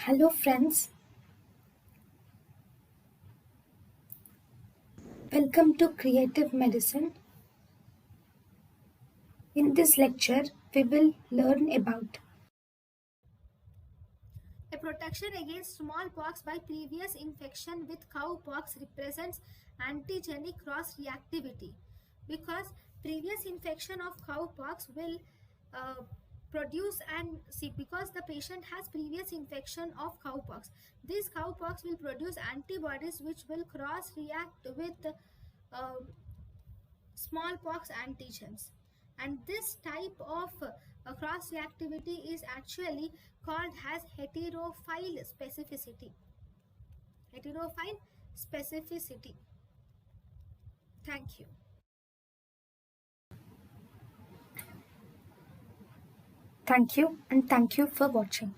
Hello, friends. Welcome to Creative Medicine. In this lecture, we will learn about A protection against smallpox by previous infection with cowpox represents antigenic cross-reactivity because previous infection of cowpox will uh, produce and see because the patient has previous infection of cowpox. This cowpox will produce antibodies which will cross-react with uh, smallpox antigens, and this type of cross reactivity is actually called as heterophile specificity. Thank you. thank you and thank you for watching.